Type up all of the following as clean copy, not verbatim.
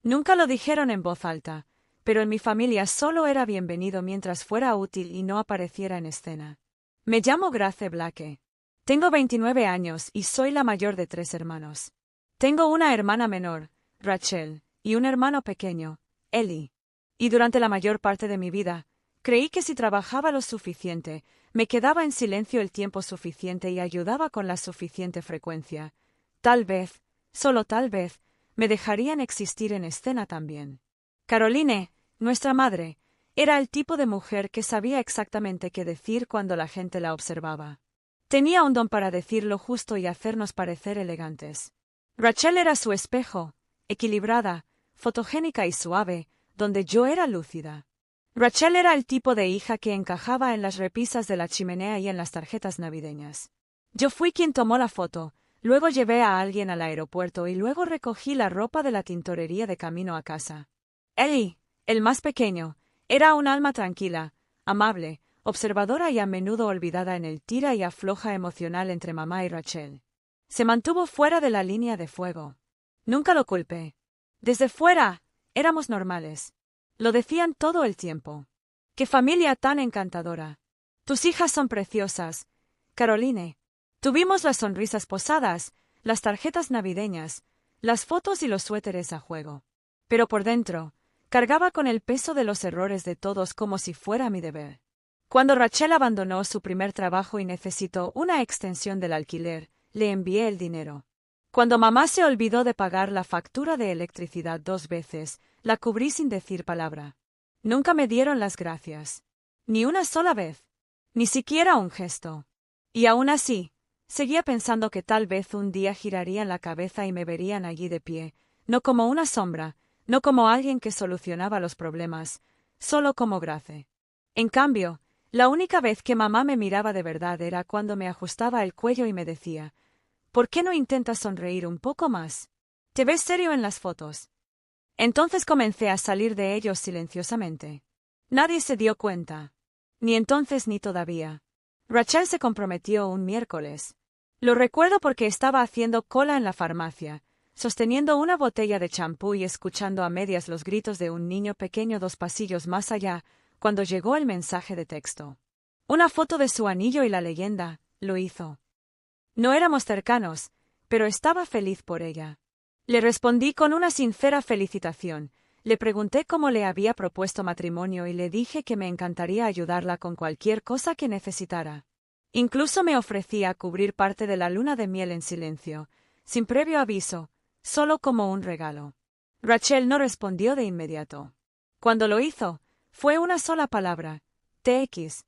Nunca lo dijeron en voz alta, pero en mi familia solo era bienvenido mientras fuera útil y no apareciera en escena. Me llamo Grace Blake. Tengo 29 años y soy la mayor de 3 hermanos. Tengo una hermana menor, Rachel, y un hermano pequeño, Ellie. Y durante la mayor parte de mi vida, creí que si trabajaba lo suficiente, me quedaba en silencio el tiempo suficiente y ayudaba con la suficiente frecuencia, tal vez, solo tal vez, me dejarían existir en escena también. Caroline, nuestra madre, era el tipo de mujer que sabía exactamente qué decir cuando la gente la observaba. Tenía un don para decir lo justo y hacernos parecer elegantes. Rachel era su espejo, equilibrada, fotogénica y suave, donde yo era lúcida. Rachel era el tipo de hija que encajaba en las repisas de la chimenea y en las tarjetas navideñas. Yo fui quien tomó la foto, luego llevé a alguien al aeropuerto y luego recogí la ropa de la tintorería de camino a casa. Ellie, el más pequeño, era un alma tranquila, amable, observadora y a menudo olvidada en el tira y afloja emocional entre mamá y Rachel. Se mantuvo fuera de la línea de fuego. Nunca lo culpé. Desde fuera, éramos normales. Lo decían todo el tiempo. ¡Qué familia tan encantadora! Tus hijas son preciosas, Caroline. Tuvimos las sonrisas posadas, las tarjetas navideñas, las fotos y los suéteres a juego. Pero por dentro, cargaba con el peso de los errores de todos como si fuera mi deber. Cuando Rachel abandonó su primer trabajo y necesitó una extensión del alquiler, le envié el dinero. Cuando mamá se olvidó de pagar la factura de electricidad 2 veces, la cubrí sin decir palabra. Nunca me dieron las gracias. Ni una sola vez. Ni siquiera un gesto. Y aún así, seguía pensando que tal vez un día girarían la cabeza y me verían allí de pie, no como una sombra, no como alguien que solucionaba los problemas, solo como Grace. En cambio, la única vez que mamá me miraba de verdad era cuando me ajustaba el cuello y me decía: ¿por qué no intentas sonreír un poco más? Te ves serio en las fotos. Entonces comencé a salir de ellos silenciosamente. Nadie se dio cuenta. Ni entonces ni todavía. Rachel se comprometió un miércoles. Lo recuerdo porque estaba haciendo cola en la farmacia, sosteniendo una botella de champú y escuchando a medias los gritos de un niño pequeño 2 pasillos más allá, cuando llegó el mensaje de texto. Una foto de su anillo y la leyenda: lo hizo. No éramos cercanos, pero estaba feliz por ella. Le respondí con una sincera felicitación, le pregunté cómo le había propuesto matrimonio y le dije que me encantaría ayudarla con cualquier cosa que necesitara. Incluso me ofrecía cubrir parte de la luna de miel en silencio, sin previo aviso, solo como un regalo. Rachel no respondió de inmediato. Cuando lo hizo, fue una sola palabra: TX.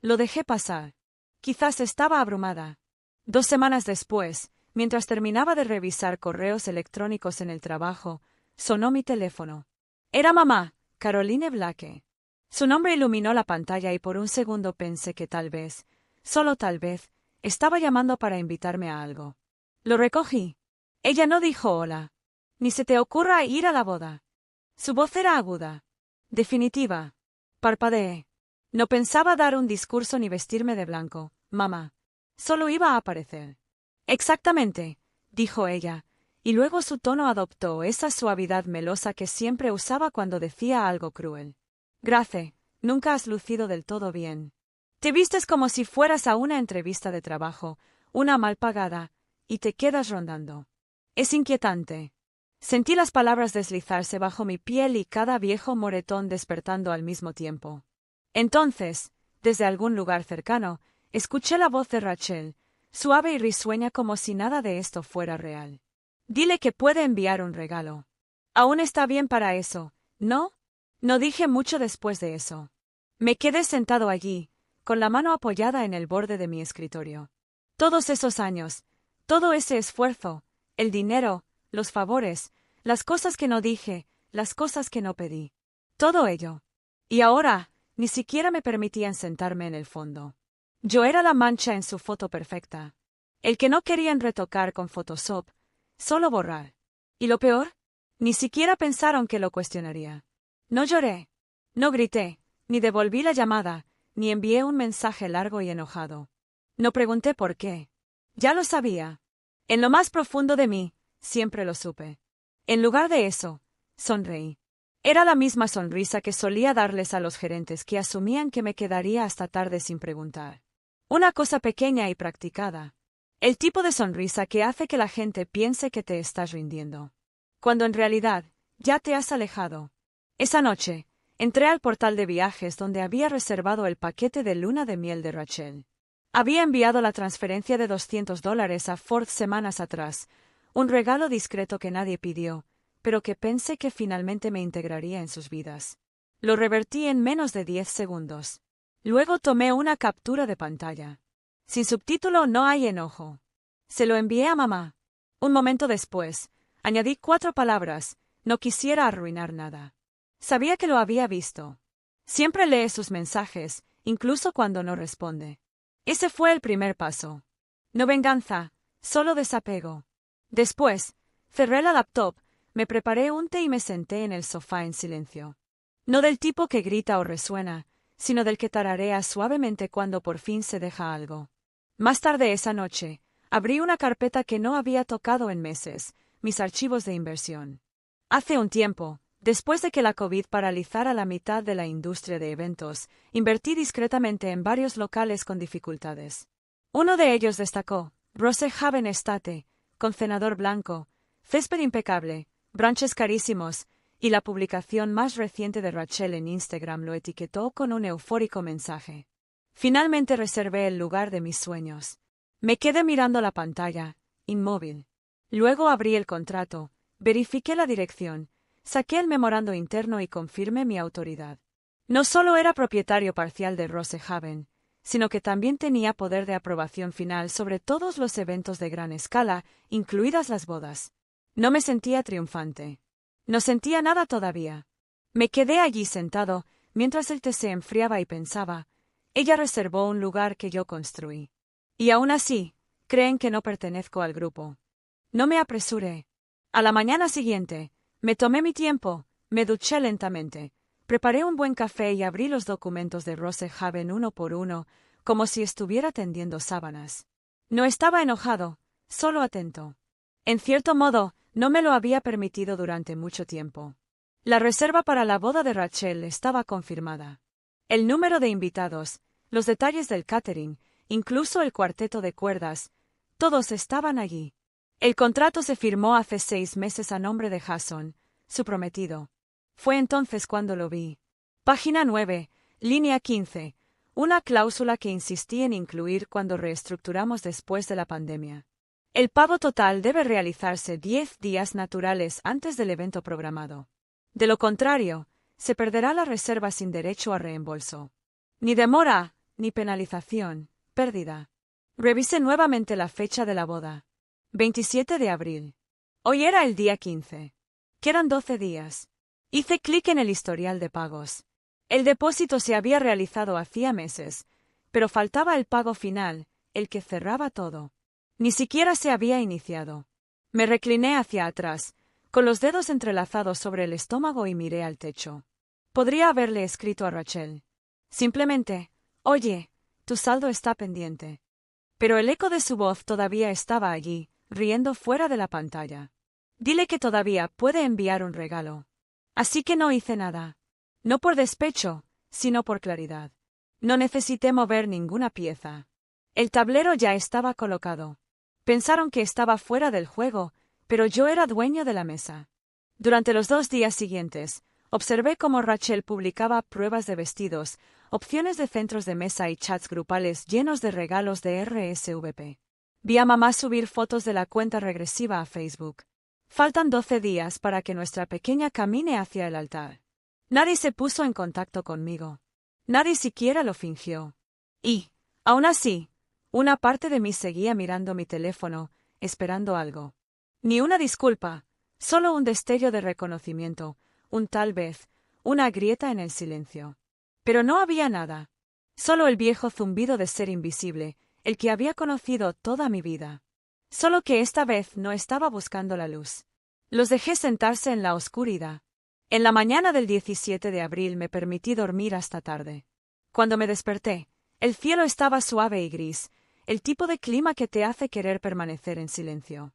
Lo dejé pasar. Quizás estaba abrumada. 2 semanas después, mientras terminaba de revisar correos electrónicos en el trabajo, sonó mi teléfono. Era mamá, Caroline Blake. Su nombre iluminó la pantalla y por un segundo pensé que tal vez, solo tal vez, estaba llamando para invitarme a algo. Lo recogí. Ella no dijo hola. Ni se te ocurra ir a la boda. Su voz era aguda. Definitiva. Parpadeé. No pensaba dar un discurso ni vestirme de blanco, mamá. Solo iba a aparecer. Exactamente, dijo ella, y luego su tono adoptó esa suavidad melosa que siempre usaba cuando decía algo cruel. Grace, nunca has lucido del todo bien. Te vistes como si fueras a una entrevista de trabajo, una mal pagada, y te quedas rondando. Es inquietante. Sentí las palabras deslizarse bajo mi piel y cada viejo moretón despertando al mismo tiempo. Entonces, desde algún lugar cercano, escuché la voz de Rachel, suave y risueña como si nada de esto fuera real. Dile que puede enviar un regalo. Aún está bien para eso, ¿no? No dije mucho después de eso. Me quedé sentado allí, con la mano apoyada en el borde de mi escritorio. Todos esos años, todo ese esfuerzo, el dinero, los favores, las cosas que no dije, las cosas que no pedí. Todo ello. Y ahora, ni siquiera me permitían sentarme en el fondo. Yo era la mancha en su foto perfecta. El que no querían retocar con Photoshop, solo borrar. Y lo peor, ni siquiera pensaron que lo cuestionaría. No lloré, no grité, ni devolví la llamada, ni envié un mensaje largo y enojado. No pregunté por qué. Ya lo sabía. En lo más profundo de mí, siempre lo supe. En lugar de eso, Sonreí. Era la misma sonrisa que solía darles a los gerentes que asumían que me quedaría hasta tarde sin preguntar. Una cosa pequeña y practicada. El tipo de sonrisa que hace que la gente piense que te estás rindiendo, cuando en realidad ya te has alejado. Esa noche, entré al portal de viajes donde había reservado el paquete de luna de miel de Rachel. Había enviado la transferencia de $200 a Ford semanas atrás, un regalo discreto que nadie pidió, pero que pensé que finalmente me integraría en sus vidas. Lo revertí en menos de 10 segundos. Luego tomé una captura de pantalla. Sin subtítulo no hay enojo. Se lo envié a mamá. Un momento después, añadí 4 palabras: no quisiera arruinar nada. Sabía que lo había visto. Siempre lee sus mensajes, incluso cuando no responde. Ese fue el primer paso. No venganza, solo desapego. Después, cerré la laptop, me preparé un té y me senté en el sofá en silencio. No del tipo que grita o resuena, sino del que tararea suavemente cuando por fin se deja algo. Más tarde esa noche, abrí una carpeta que no había tocado en meses, mis archivos de inversión. Hace un tiempo, después de que la COVID paralizara la mitad de la industria de eventos, invertí discretamente en varios locales con dificultades. Uno de ellos destacó: Rosehaven Estate, con cenador blanco, césped impecable, brunches carísimos, y la publicación más reciente de Rachel en Instagram lo etiquetó con un eufórico mensaje. Finalmente reservé el lugar de mis sueños. Me quedé mirando la pantalla, inmóvil. Luego abrí el contrato, verifiqué la dirección, saqué el memorando interno y confirmé mi autoridad. No solo era propietario parcial de Rosehaven, sino que también tenía poder de aprobación final sobre todos los eventos de gran escala, incluidas las bodas. No me sentía triunfante. No sentía nada todavía. Me quedé allí sentado, mientras el té se enfriaba y pensaba: ella reservó un lugar que yo construí. Y aún así, creen que no pertenezco al grupo. No me apresuré. A la mañana siguiente, me tomé mi tiempo, me duché lentamente, preparé un buen café y abrí los documentos de Rosehaven uno por uno, como si estuviera tendiendo sábanas. No estaba enojado, solo atento. En cierto modo, no me lo había permitido durante mucho tiempo. La reserva para la boda de Rachel estaba confirmada. El número de invitados, los detalles del catering, incluso el cuarteto de cuerdas, todos estaban allí. El contrato se firmó hace 6 meses a nombre de Jason, su prometido. Fue entonces cuando lo vi. Página 9, línea 15, una cláusula que insistí en incluir cuando reestructuramos después de la pandemia. El pago total debe realizarse 10 días naturales antes del evento programado. De lo contrario, se perderá la reserva sin derecho a reembolso. Ni demora, ni penalización, pérdida. Revisé nuevamente la fecha de la boda. 27 de abril. Hoy era el día 15. Quedan 12 días. Hice clic en el historial de pagos. El depósito se había realizado hacía meses, pero faltaba el pago final, el que cerraba todo. Ni siquiera se había iniciado. Me recliné hacia atrás, con los dedos entrelazados sobre el estómago y miré al techo. Podría haberle escrito a Rachel. Simplemente: oye, tu saldo está pendiente. Pero el eco de su voz todavía estaba allí, riendo fuera de la pantalla. Dile que todavía puede enviar un regalo. Así que no hice nada. No por despecho, sino por claridad. No necesité mover ninguna pieza. El tablero ya estaba colocado. Pensaron que estaba fuera del juego, pero yo era dueño de la mesa. Durante los 2 días siguientes, observé cómo Rachel publicaba pruebas de vestidos, opciones de centros de mesa y chats grupales llenos de regalos de RSVP. Vi a mamá subir fotos de la cuenta regresiva a Facebook. Faltan 12 días para que nuestra pequeña camine hacia el altar. Nadie se puso en contacto conmigo. Nadie siquiera lo fingió. Y, aún así, una parte de mí seguía mirando mi teléfono, esperando algo. Ni una disculpa, solo un destello de reconocimiento, un tal vez, una grieta en el silencio. Pero no había nada. Solo el viejo zumbido de ser invisible, el que había conocido toda mi vida. Solo que esta vez no estaba buscando la luz. Los dejé sentarse en la oscuridad. En la mañana del 17 de abril me permití dormir hasta tarde. Cuando me desperté, el cielo estaba suave y gris, el tipo de clima que te hace querer permanecer en silencio.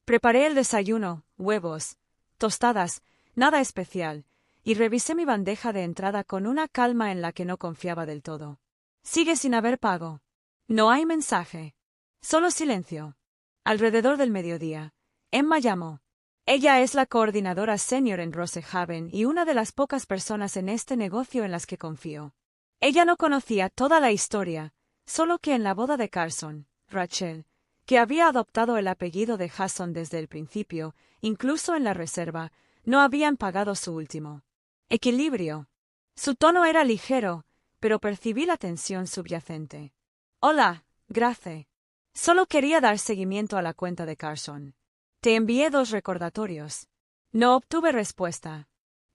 Preparé el desayuno, huevos, tostadas, nada especial, y revisé mi bandeja de entrada con una calma en la que no confiaba del todo. Sigue sin haber pago. No hay mensaje. Solo silencio. Alrededor del mediodía, Emma llamó. Ella es la coordinadora senior en Rosehaven y una de las pocas personas en este negocio en las que confío. Ella no conocía toda la historia, solo que en la boda de Carson, Rachel, que había adoptado el apellido de Hasson desde el principio, incluso en la reserva, no habían pagado su último equilibrio. Su tono era ligero, pero percibí la tensión subyacente. Hola, Grace. Solo quería dar seguimiento a la cuenta de Carson. Te envié 2 recordatorios. No obtuve respuesta.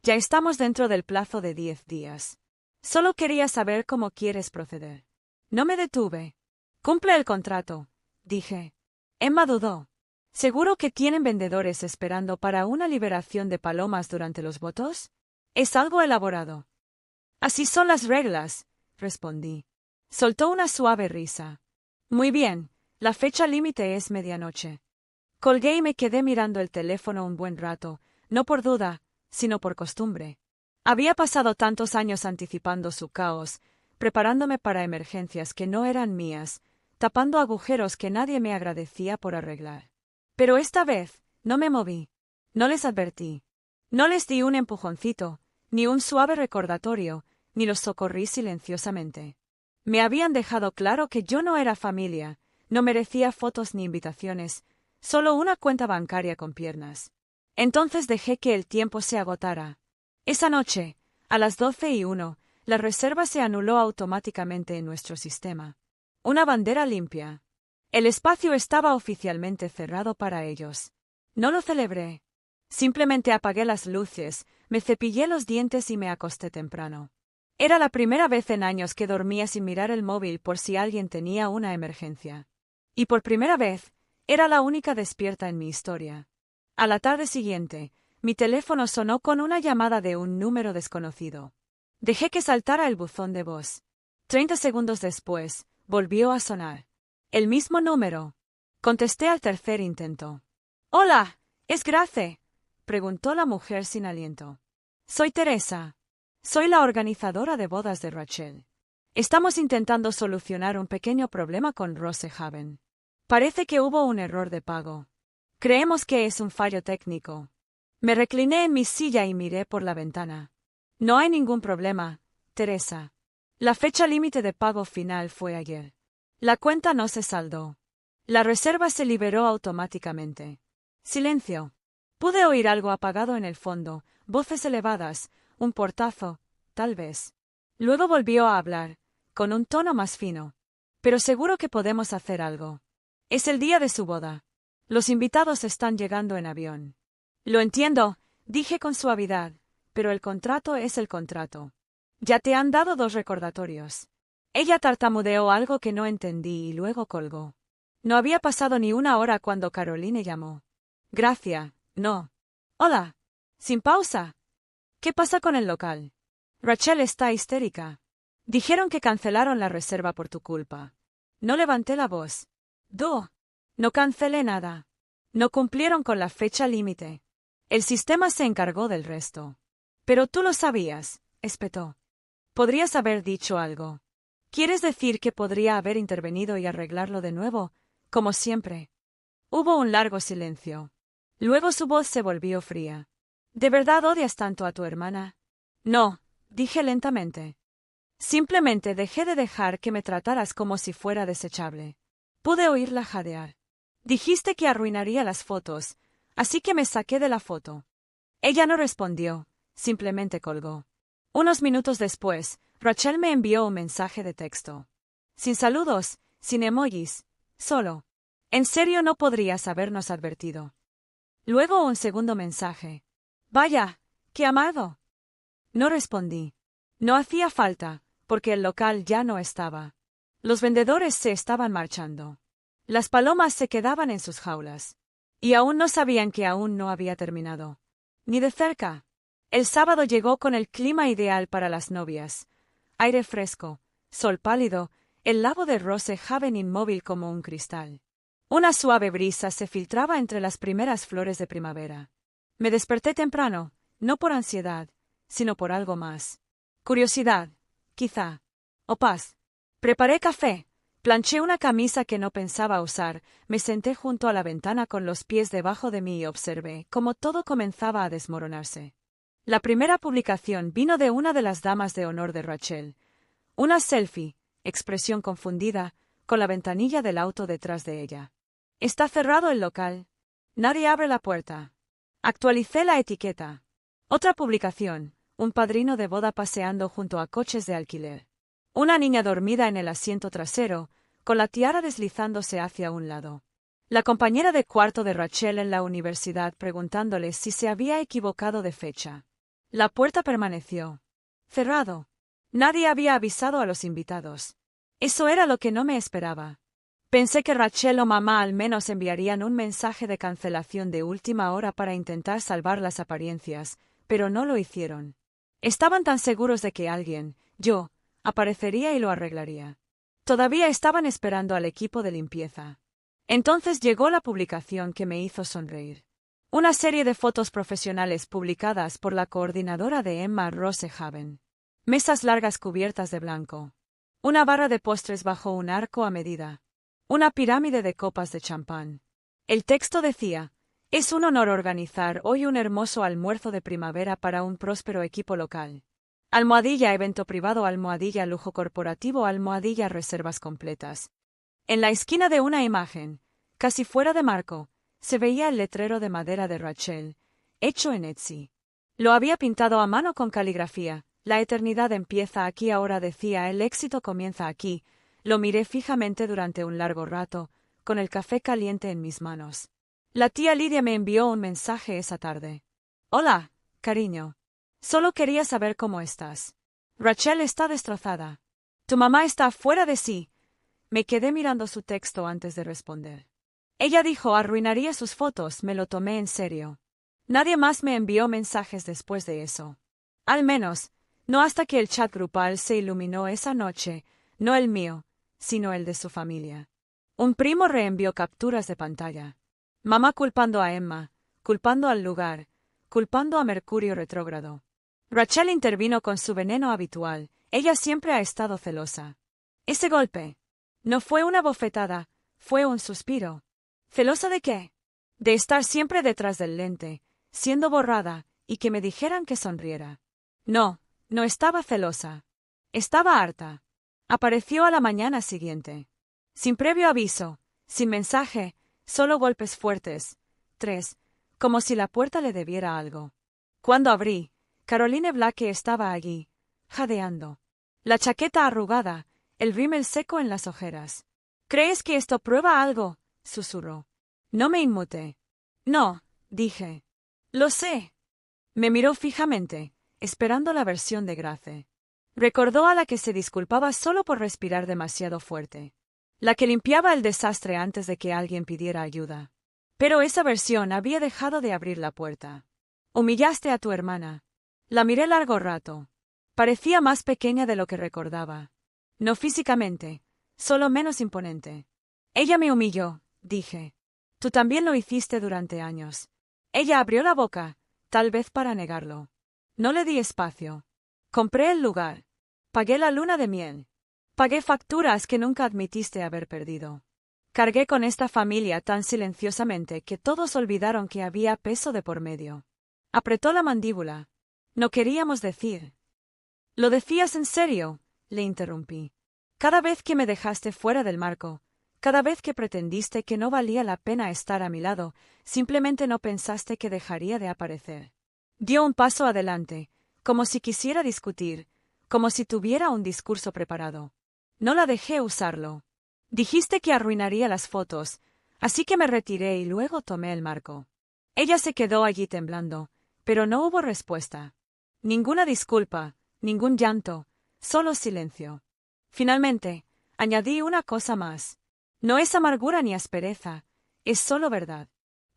Ya estamos dentro del plazo de 10 días. Solo quería saber cómo quieres proceder. No me detuve. Cumple el contrato, dije. Emma dudó. ¿Seguro que tienen vendedores esperando para una liberación de palomas durante los votos? Es algo elaborado. Así son las reglas, respondí. Soltó una suave risa. Muy bien, la fecha límite es medianoche. Colgué y me quedé mirando el teléfono un buen rato, no por duda, sino por costumbre. Había pasado tantos años anticipando su caos, preparándome para emergencias que no eran mías, tapando agujeros que nadie me agradecía por arreglar. Pero esta vez, no me moví. No les advertí. No les di un empujoncito, ni un suave recordatorio, ni los socorrí silenciosamente. Me habían dejado claro que yo no era familia, no merecía fotos ni invitaciones, solo una cuenta bancaria con piernas. Entonces dejé que el tiempo se agotara. Esa noche, a las 12:01, la reserva se anuló automáticamente en nuestro sistema. Una bandera limpia. El espacio estaba oficialmente cerrado para ellos. No lo celebré. Simplemente apagué las luces, me cepillé los dientes y me acosté temprano. Era la primera vez en años que dormía sin mirar el móvil por si alguien tenía una emergencia. Y por primera vez, era la única despierta en mi historia. A la tarde siguiente, mi teléfono sonó con una llamada de un número desconocido. Dejé que saltara el buzón de voz. 30 segundos después, volvió a sonar. El mismo número. Contesté al tercer intento. «Hola, ¿es Grace?», preguntó la mujer sin aliento. «Soy Teresa. Soy la organizadora de bodas de Rachel. Estamos intentando solucionar un pequeño problema con Rosehaven. Parece que hubo un error de pago. Creemos que es un fallo técnico». Me recliné en mi silla y miré por la ventana. «No hay ningún problema, Teresa. La fecha límite de pago final fue ayer. La cuenta no se saldó. La reserva se liberó automáticamente». Silencio. Pude oír algo apagado en el fondo, voces elevadas, un portazo, tal vez. Luego volvió a hablar, con un tono más fino. «Pero seguro que podemos hacer algo. Es el día de su boda. Los invitados están llegando en avión». «Lo entiendo», dije con suavidad, «pero el contrato es el contrato. Ya te han dado 2 recordatorios». Ella tartamudeó algo que no entendí y luego colgó. No había pasado ni una hora cuando Caroline llamó. «Gracia, no». «Hola». «Sin pausa». «¿Qué pasa con el local?» «Rachel está histérica. Dijeron que cancelaron la reserva por tu culpa». No levanté la voz. No cancelé nada. No cumplieron con la fecha límite. El sistema se encargó del resto. «Pero tú lo sabías», espetó. «Podrías haber dicho algo. ¿Quieres decir que podría haber intervenido y arreglarlo de nuevo, como siempre?» Hubo un largo silencio. Luego su voz se volvió fría. «¿De verdad odias tanto a tu hermana?» «No», dije lentamente. «Simplemente dejé de dejar que me trataras como si fuera desechable». Pude oírla jadear. «Dijiste que arruinaría las fotos, así que me saqué de la foto». Ella no respondió, simplemente colgó. Unos minutos después, Rachel me envió un mensaje de texto. Sin saludos, sin emojis, solo. «¿En serio no podrías habernos advertido?» Luego un segundo mensaje. «Vaya, qué amado». No respondí. No hacía falta, porque el local ya no estaba. Los vendedores se estaban marchando. Las palomas se quedaban en sus jaulas. Y aún no sabían que aún no había terminado. Ni de cerca. El sábado llegó con el clima ideal para las novias. Aire fresco, sol pálido, el lago de Rosehaven inmóvil como un cristal. Una suave brisa se filtraba entre las primeras flores de primavera. Me desperté temprano, no por ansiedad, sino por algo más. Curiosidad, quizá. O paz. Preparé café, planché una camisa que no pensaba usar, me senté junto a la ventana con los pies debajo de mí y observé cómo todo comenzaba a desmoronarse. La primera publicación vino de una de las damas de honor de Rachel. Una selfie, expresión confundida, con la ventanilla del auto detrás de ella. Está cerrado el local. Nadie abre la puerta. Actualicé la etiqueta. Otra publicación, un padrino de boda paseando junto a coches de alquiler. Una niña dormida en el asiento trasero, con la tiara deslizándose hacia un lado. La compañera de cuarto de Rachel en la universidad preguntándole si se había equivocado de fecha. La puerta permaneció cerrado. Nadie había avisado a los invitados. Eso era lo que no me esperaba. Pensé que Rachel o mamá al menos enviarían un mensaje de cancelación de última hora para intentar salvar las apariencias, pero no lo hicieron. Estaban tan seguros de que alguien, yo, aparecería y lo arreglaría. Todavía estaban esperando al equipo de limpieza. Entonces llegó la publicación que me hizo sonreír. Una serie de fotos profesionales publicadas por la coordinadora de Emma Rosehaven. Mesas largas cubiertas de blanco. Una barra de postres bajo un arco a medida. Una pirámide de copas de champán. El texto decía: es un honor organizar hoy un hermoso almuerzo de primavera para un próspero equipo local. Almohadilla evento privado, almohadilla lujo corporativo, almohadilla reservas completas. En la esquina de una imagen, casi fuera de marco, se veía el letrero de madera de Rachel, hecho en Etsy. Lo había pintado a mano con caligrafía. La eternidad empieza aquí ahora, decía, el éxito comienza aquí. Lo miré fijamente durante un largo rato, con el café caliente en mis manos. La tía Lidia me envió un mensaje esa tarde. Hola, cariño. Solo quería saber cómo estás. Rachel está destrozada. Tu mamá está fuera de sí. Me quedé mirando su texto antes de responder. Ella dijo arruinaría sus fotos, me lo tomé en serio. Nadie más me envió mensajes después de eso. Al menos, no hasta que el chat grupal se iluminó esa noche, no el mío, sino el de su familia. Un primo reenvió capturas de pantalla. Mamá culpando a Emma, culpando al lugar, culpando a Mercurio retrógrado. Rachel intervino con su veneno habitual, ella siempre ha estado celosa. Ese golpe no fue una bofetada, fue un suspiro. ¿Celosa de qué? De estar siempre detrás del lente, siendo borrada, y que me dijeran que sonriera. No, no estaba celosa. Estaba harta. Apareció a la mañana siguiente. Sin previo aviso, sin mensaje, solo golpes fuertes. 3. Como si la puerta le debiera algo. Cuando abrí, Caroline Blake estaba allí, jadeando. La chaqueta arrugada, el rímel seco en las ojeras. ¿Crees que esto prueba algo?, susurró. No me inmuté. No, dije. Lo sé. Me miró fijamente, esperando la versión de Grace. Recordó a la que se disculpaba solo por respirar demasiado fuerte. La que limpiaba el desastre antes de que alguien pidiera ayuda. Pero esa versión había dejado de abrir la puerta. Humillaste a tu hermana. La miré largo rato. Parecía más pequeña de lo que recordaba. No físicamente, solo menos imponente. Ella me humilló, dije. Tú también lo hiciste durante años. Ella abrió la boca, tal vez para negarlo. No le di espacio. Compré el lugar. Pagué la luna de miel. Pagué facturas que nunca admitiste haber perdido. Cargué con esta familia tan silenciosamente que todos olvidaron que había peso de por medio. Apretó la mandíbula. No queríamos decir. ¿Lo decías en serio?, le interrumpí. Cada vez que me dejaste fuera del marco, cada vez que pretendiste que no valía la pena estar a mi lado, simplemente no pensaste que dejaría de aparecer. Dio un paso adelante, como si quisiera discutir, como si tuviera un discurso preparado. No la dejé usarlo. Dijiste que arruinaría las fotos, así que me retiré y luego tomé el marco. Ella se quedó allí temblando, pero no hubo respuesta. Ninguna disculpa, ningún llanto, solo silencio. Finalmente, añadí una cosa más. No es amargura ni aspereza, es solo verdad.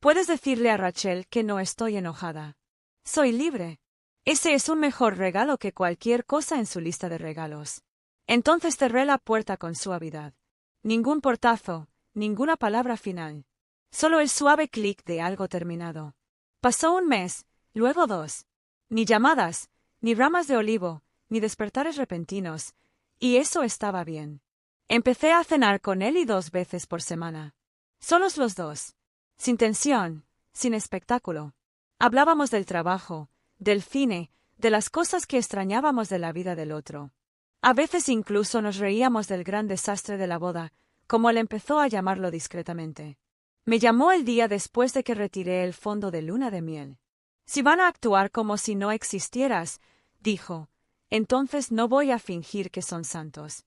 Puedes decirle a Rachel que no estoy enojada. Soy libre. Ese es un mejor regalo que cualquier cosa en su lista de regalos. Entonces cerré la puerta con suavidad. Ningún portazo, ninguna palabra final. Solo el suave clic de algo terminado. Pasó un mes, luego 2. Ni llamadas, ni ramas de olivo, ni despertares repentinos, y eso estaba bien. Empecé a cenar con él y 2 veces por semana. Solos los dos. Sin tensión, sin espectáculo. Hablábamos del trabajo, del cine, de las cosas que extrañábamos de la vida del otro. A veces incluso nos reíamos del gran desastre de la boda, como él empezó a llamarlo discretamente. Me llamó el día después de que retiré el fondo de luna de miel. Si van a actuar como si no existieras, dijo, entonces no voy a fingir que son santos.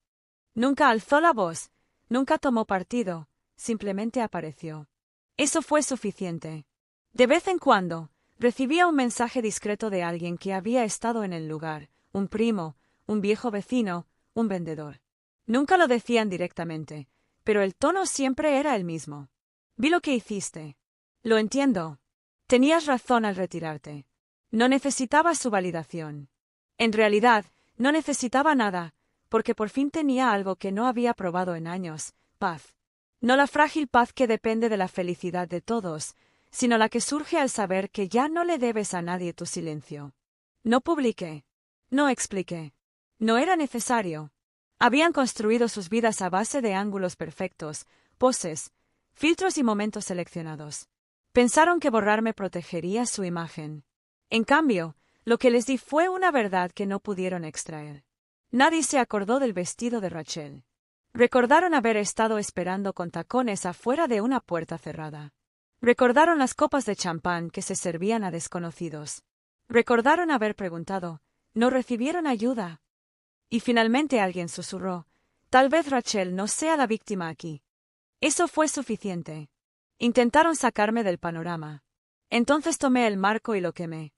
Nunca alzó la voz, nunca tomó partido, simplemente apareció. Eso fue suficiente. De vez en cuando, recibía un mensaje discreto de alguien que había estado en el lugar, un primo, un viejo vecino, un vendedor. Nunca lo decían directamente, pero el tono siempre era el mismo. Vi lo que hiciste. Lo entiendo. Tenías razón al retirarte. No necesitaba su validación. En realidad, no necesitaba nada, porque por fin tenía algo que no había probado en años, paz. No la frágil paz que depende de la felicidad de todos, sino la que surge al saber que ya no le debes a nadie tu silencio. No publiqué. No expliqué. No era necesario. Habían construido sus vidas a base de ángulos perfectos, poses, filtros y momentos seleccionados. Pensaron que borrarme protegería su imagen. En cambio, lo que les di fue una verdad que no pudieron extraer. Nadie se acordó del vestido de Rachel. Recordaron haber estado esperando con tacones afuera de una puerta cerrada. Recordaron las copas de champán que se servían a desconocidos. Recordaron haber preguntado, ¿no recibieron ayuda? Y finalmente alguien susurró, tal vez Rachel no sea la víctima aquí. Eso fue suficiente. Intentaron sacarme del panorama. Entonces tomé el marco y lo quemé.